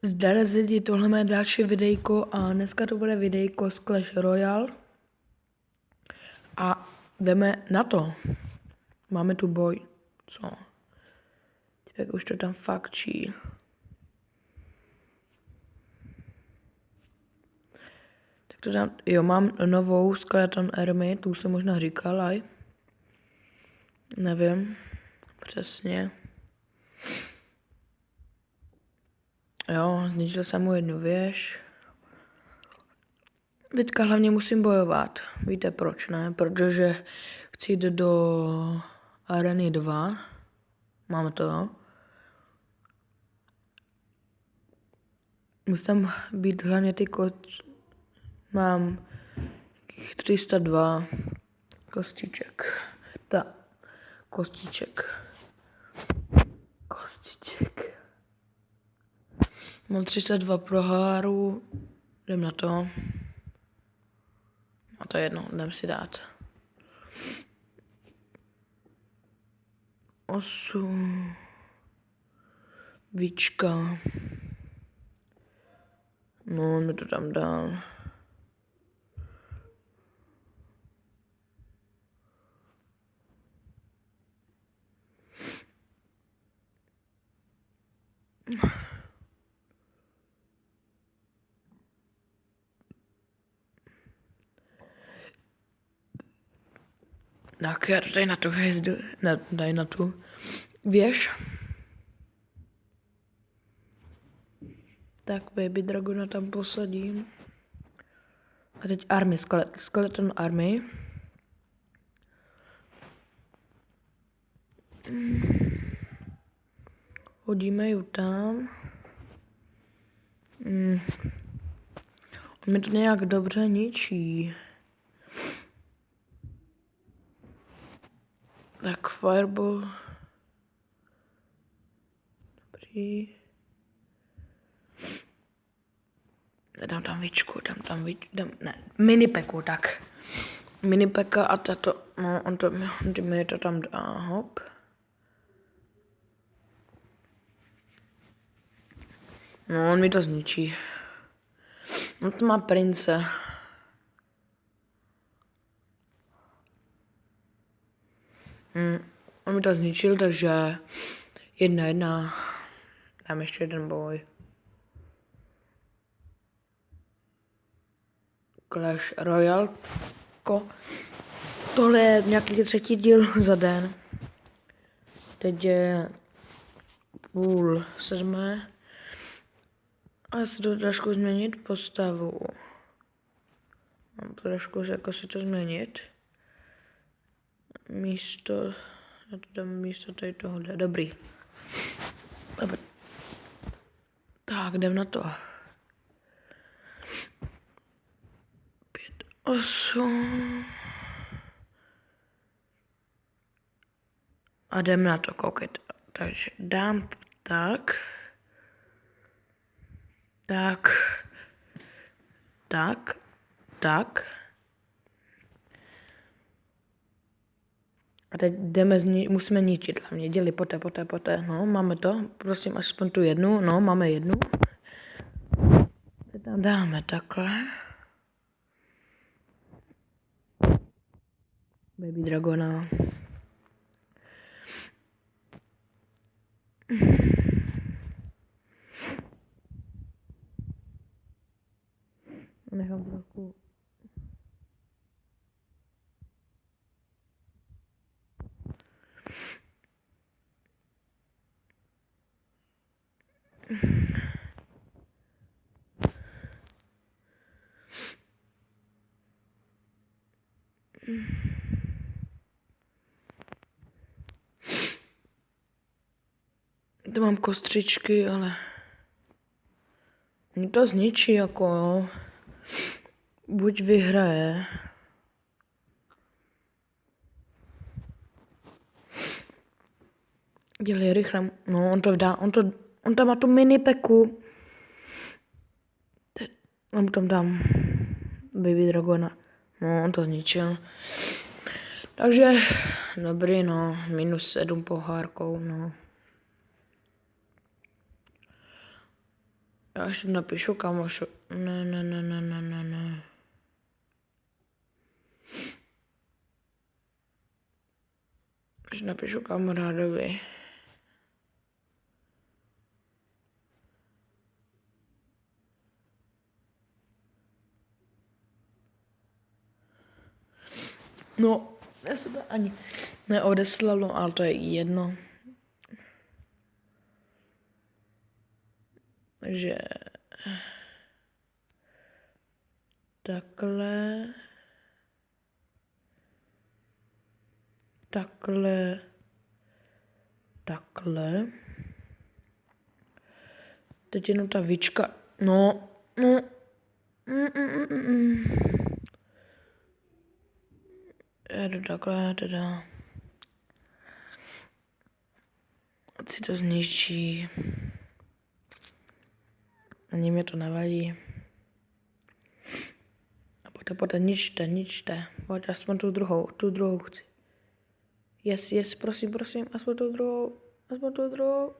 Zdar lidi, tohle je další videjko a dneska to bude videjko z Clash Royale a jdeme na to. Máme tu boj, co? Tak už to tam fakčí. Tak to tam, jo, mám novou Skeleton Army, tu jsem možná říkal, aj. Nevím, přesně. Jo, zničil jsem mu jednu věž. Teďka hlavně musím bojovat. Víte proč, ne? Protože chci jít do Areny 2. Máme to, jo? Musím být hlavně ty mám 302 kostiček. Kostiček. Mám 302 prohárů. Jdem na to. A to je jedno, jdem si dát. 8. Víčka. No, mi to tam dál. Tak já tady na tu hvězdu, daj na tu věž. Tak Baby Dragona tam posadím. A teď Army, Skeleton Army. Hodíme ji tam. On mi to nějak dobře ničí. Tak Fireball. Dobrý. Dám tam víčku, ne, minipeku, tak. Minipeka a tato, no, on mi to tam dá, hop. No, on mi to zničí. On to má prince. On mi to zničil, takže 1-1. Dám ještě jeden boj. Clash Royale. Tohle je nějaký 3. díl za den. Teď je 6:30. A já si to trošku změnit postavu. Mám trošku jako si to změnit. Já to dám místo tady tohle. Dobrý. Tak, jdem na to. 5, 8. A jdem na to, koukejte. Takže dám tak. A teď musíme ničit hlavně. Děli, poté. No, máme to. Prosím, aspoň tu jednu. No, máme jednu. Teď tam dáme takhle. Baby Dragona. Nechám trochu. To mám kostřičky, ale mě to zničí, jako jo. Buď vyhraje. Dělej rychle. No, on to dá, on tam má tu minipeku. On tam dám Baby Dragona. No, on to zničil. Takže, dobrý, no, -7 pohárkou, no. Já ještě napíšu kamošu. Ne. Až napíšu kamarádovi. No, já se to ani neodeslalo, ale to je jedno. Takže takhle. Teď jenom ta víčka. No. Jedu takhle teda. Ať si to zničí. Ani mě to nevadí. A poté ničte. Pojď, aspoň tu druhou chci. Yes, prosím, aspoň tu druhou.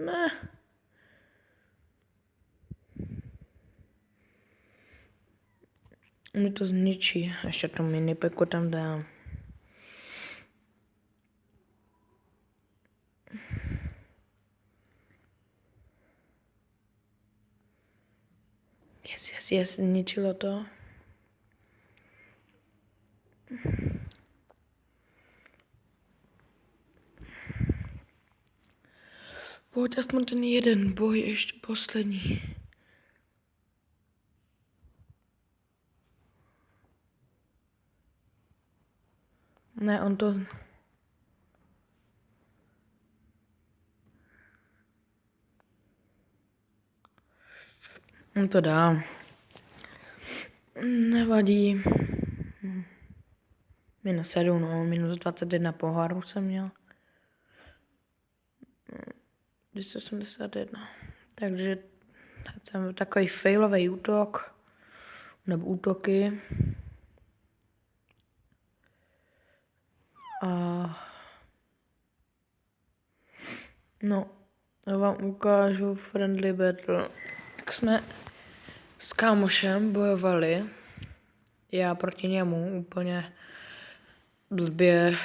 Ne. Mi to zničí. Ještě tu minipeku tam dám. Yes, zničilo to. Pojď aspoň ten jeden boj, ještě poslední. Ne, on to... On to dá. Nevadí. -7, no, -21 poháru jsem měl. 271. Takže jsem takový failový útok. Nebo útoky. A... No, já vám ukážu friendly battle. Jak jsme s kámošem bojovali, já proti němu úplně blbě.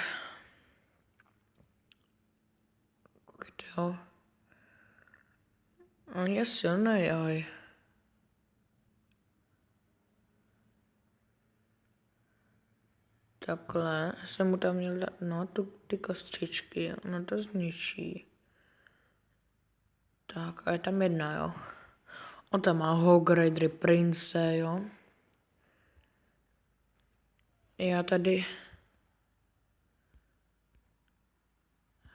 Koukejte, jo. On je silný, aj. Takhle jsem mu tam měl dát, no, ty kostřičky, ono to zničí. Tak, a je tam jedna, jo. On tam má Hog Rider Prince, jo. Já tady...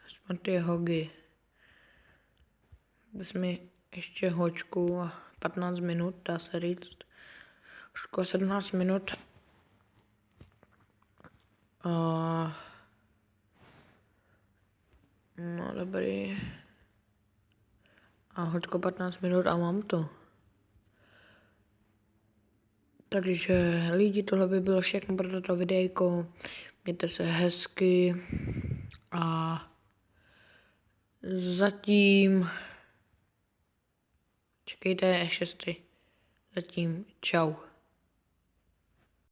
Aspoň ty hogy. Dnes mi ještě hočku a 15 minut, dá se říct. Už 17 minut. No dobrý. A hoďko 15 minut a mám to. Takže lidi, tohle by bylo všechno pro toto videjko. Mějte se hezky. A zatím... Čekejte ještě. Zatím čau.